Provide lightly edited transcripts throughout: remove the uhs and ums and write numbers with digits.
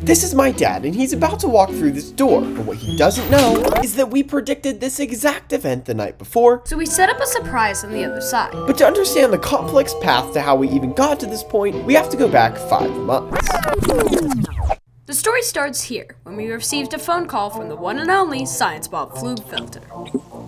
This is my dad, and he's about to walk through this door, but what he doesn't know is that we predicted this exact event the night before, so we set up a surprise on the other side. But to understand the complex path to how we even got to this point, we have to go back 5 months. The story starts here, when we received a phone call from the one and only Science Bob Flugfelder.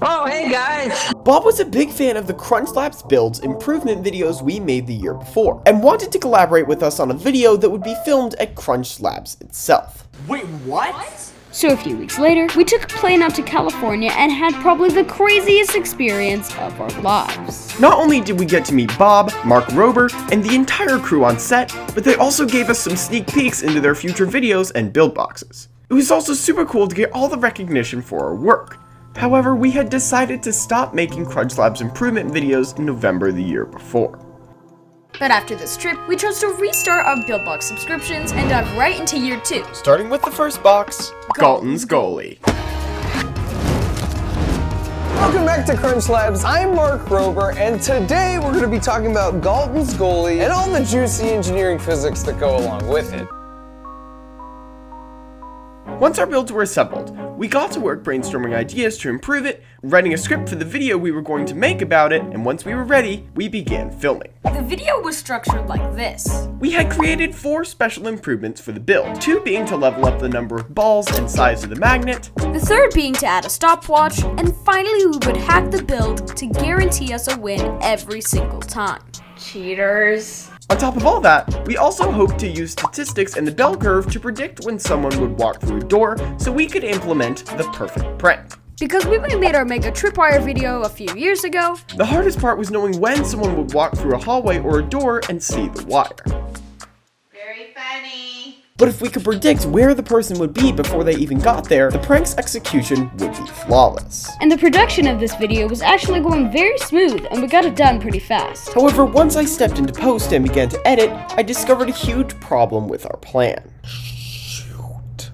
Oh, hey guys! Bob was a big fan of the crunchlabs builds improvement videos we made the year before, and wanted to collaborate with us on a video that would be filmed at crunchlabs itself. Wait, what? So a few weeks later, we took a plane out to California and had probably the craziest experience of our lives. Not only did we get to meet Bob, Mark Rober, and the entire crew on set, but they also gave us some sneak peeks into their future videos and build boxes. It was also super cool to get all the recognition for our work. However, we had decided to stop making crunchlabs improvement videos in November the year before. But after this trip, we chose to restart our build box subscriptions and dive right into year 2. Starting with the first box, Galton's Goalie. Welcome back to Crunchlabs. I'm Mark Rober, and today we're going to be talking about Galton's Goalie and all the juicy engineering physics that go along with it. Once our builds were assembled, we got to work brainstorming ideas to improve it, writing a script for the video we were going to make about it, and once we were ready, we began filming. The video was structured like this. We had created 4 special improvements for the build, 2 being to level up the number of balls and size of the magnet, The third being to add a stopwatch, and finally we would hack the build to guarantee us a win every single time. Cheaters. On top of all that, we also hoped to use statistics and the bell curve to predict when someone would walk through a door so we could implement the perfect prank. Because we made our mega tripwire video a few years ago, The hardest part was knowing when someone would walk through a hallway or a door and see the wire. Very funny. But if we could predict where the person would be before they even got there, the prank's execution would be flawless. and the production of this video was actually going very smooth and we got it done pretty fast. However, once I stepped into post and began to edit, I discovered a huge problem with our plan. Shoot.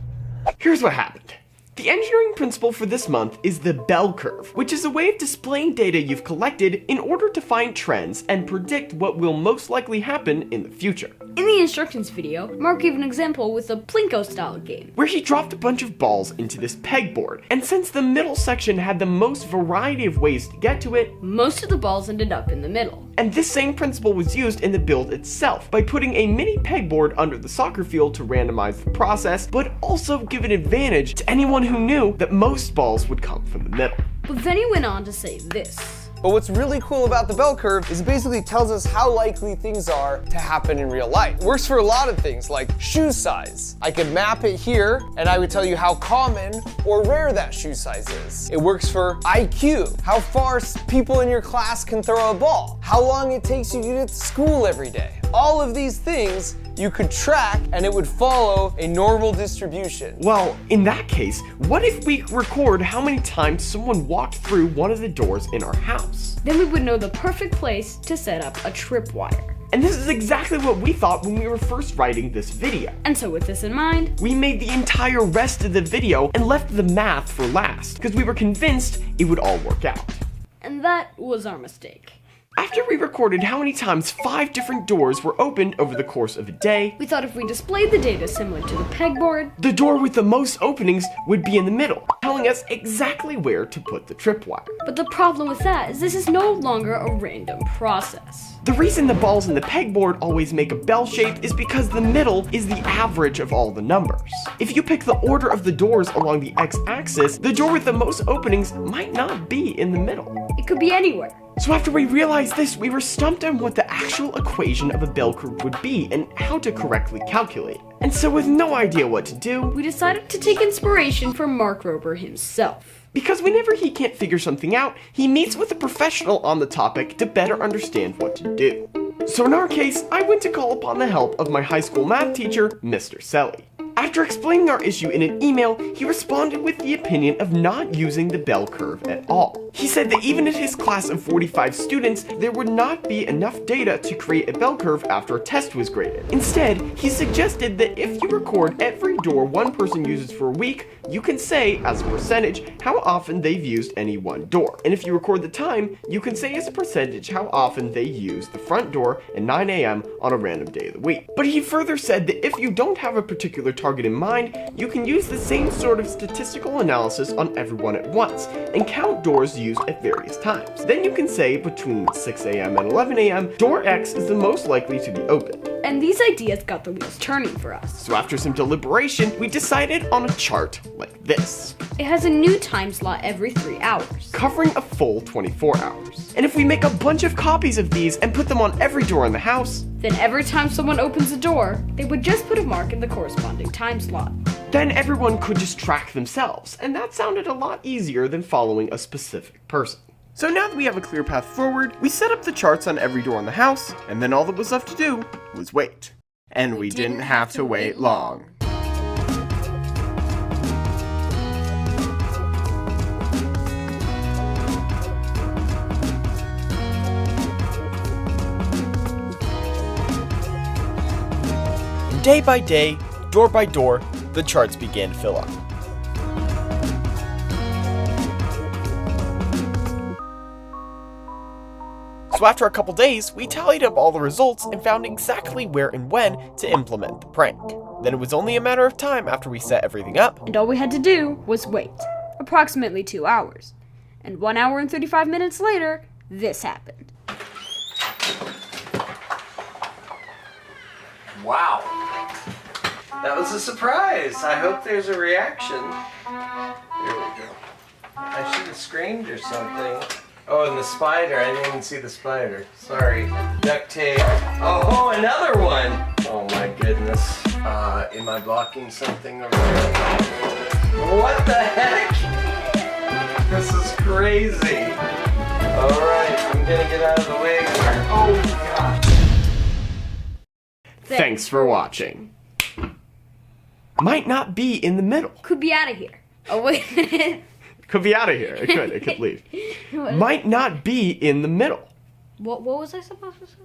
Here's what happened. The engineering principle for this month is the bell curve, which is a way of displaying data you've collected in order to find trends and predict what will most likely happen in the future. In the instructions video, Mark gave an example with a Plinko style game. Where he dropped a bunch of balls into this pegboard, and since the middle section had the most variety of ways to get to it, Most of the balls ended up in the middle. and this same principle was used in the build itself by putting a mini pegboard under the soccer field to randomize the process, but also give an advantage to anyone who knew that most balls would come from the middle. But then he went on to say this. But what's really cool about the bell curve is it basically tells us how likely things are to happen in real life. It works for a lot of things like shoe size. I could map it here and I would tell you how common or rare that shoe size is. It works for IQ, how far people in your class can throw a ball, how long it takes you to get to school every day. All of these things you could track and it would follow a normal distribution. Well, in that case, what if we record how many times someone walked through one of the doors in our house? Then we would know the perfect place to set up a tripwire. And this is exactly what we thought when we were first writing this video. And so with this in mind, We made the entire rest of the video and left the math for last, because we were convinced it would all work out. and that was our mistake. After we recorded how many times 5 different doors were opened over the course of a day, We thought if we displayed the data similar to the pegboard, the door with the most openings would be in the middle, telling us exactly where to put the tripwire. but the problem with that is this is no longer a random process. The reason the balls in the pegboard always make a bell shape is because the middle is the average of all the numbers. If you pick the order of the doors along the x-axis, the door with the most openings might not be in the middle. It could be anywhere. So after we realized this, we were stumped on what the actual equation of a bell curve would be and how to correctly calculate it. And so with no idea what to do, We decided to take inspiration from Mark Rober himself. because whenever he can't figure something out, he meets with a professional on the topic to better understand what to do. So in our case, I went to call upon the help of my high school math teacher, Mr. Selle. After explaining our issue in an email, he responded with the opinion of not using the bell curve at all. He said that even in his class of 45 students, there would not be enough data to create a bell curve after a test was graded. Instead, he suggested that if you record every door one person uses for a week, you can say, as a percentage, how often they've used any one door. And if you record the time, you can say as a percentage how often they use the front door at 9 a.m. on a random day of the week. But he further said that if you don't have a particular target in mind, you can use the same sort of statistical analysis on everyone at once and count doors used at various times. Then you can say between 6 a.m. and 11 a.m., door X is the most likely to be open. And these ideas got the wheels turning for us. So after some deliberation, we decided on a chart like this, It has a new time slot every 3 hours. covering a full 24 hours. And if we make a bunch of copies of these and put them on every door in the house, Then every time someone opens a door, they would just put a mark in the corresponding time slot. then everyone could just track themselves, and that sounded a lot easier than following a specific person. So now that we have a clear path forward, we set up the charts on every door in the house, and then all that was left to do was wait. And we didn't have to wait long. Day by day, door by door, the charts began to fill up. So after a couple days, we tallied up all the results and found exactly where and when to implement the prank. Then it was only a matter of time after we set everything up. And all we had to do was wait, approximately 2 hours. And 1 hour and 35 minutes later, this happened. Wow. That was a surprise. I hope there's a reaction. There we go. I should have screamed or something. Oh, and the spider. I didn't even see the spider. Sorry. Duct tape. Oh, another one. Oh my goodness. Am I blocking something over there? What the heck? This is crazy. Alright, I'm gonna get out of the way. Oh god. Thanks for watching. Might not be in the middle. Could be out of here. Oh, wait a minute. Could be out of here. It could leave. Might not be in the middle. What was I supposed to say?